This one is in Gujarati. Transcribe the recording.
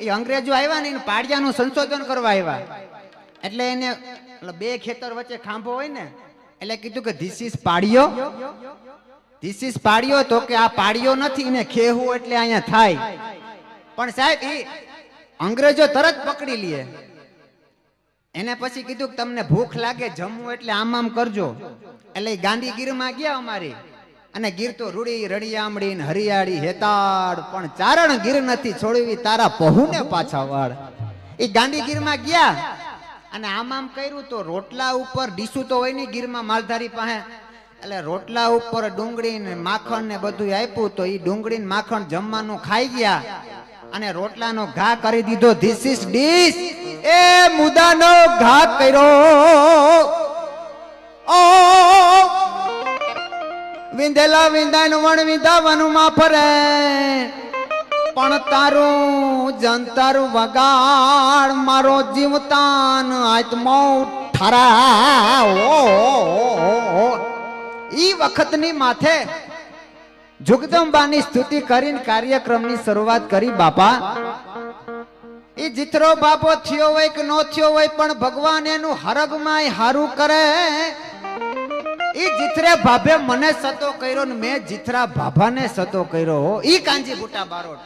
એ અંગ્રેજો આવ્યા ને એને પાડિયાનું સંશોધન કરવા આવ્યા એટલે એને બે ખેતર વચ્ચે ખાંભો હોય ને એટલે કીધું કે ધીસ ઇઝ પાડિયો, ધીસ ઇઝ પાડિયો. તો કે આ પાડિયો નથી ને ખેહું એટલે અહીંયા થાય. પણ સાહેબ એ અંગ્રેજો તરત પકડી લે. એને પછી કીધું કે તમને ભૂખ લાગે જમવું એટલે આમ આમ કરજો. એટલે ગાંધીગીરમાં ગયા અમારી અને ગીર તો રૂડી રડિયામડી ને હરિયાળી હેતાડ પણ ચારણ ગીર નથી છોડવી તારા પહુને પાછા વાળ. એ ગાંધીગીરમાં ગયા અને આમ આમ કર્યું તો રોટલા ઉપર ડીસું તો હોય નહીં ગીરમાં માલધારી પાસે, એટલે રોટલા ઉપર ડુંગળી ને માખણ ને બધું આપ્યું તો એ ડુંગળી ને માખણ જમવાનું ખાઈ ગયા અને રોટલાનો ઘા કરી દીધો. This is dish. એ મુદાનો ઘા કર્યો. ઓ વિંધેલા વિંધાન વણ વિંધાવનમાં ફરે પણ તારું જંતર વગાડ મારો જીવતાન આત્મો ઠરા. ઈ વખતની માથે જુગદંબાની સ્તુતિ કરીને કાર્યક્રમની શરૂઆત કરી. બાપા એ જીથરો બાપો થયો હોય કે નો થયો હોય પણ ભગવાન એનું હરગમાં હારું કરે. ઈ જીથરે ભાભે મને સતો કર્યો ને મેં જીથરા ભાભાને સતો કર્યો. ઈ કાંજી બુટા બારોટ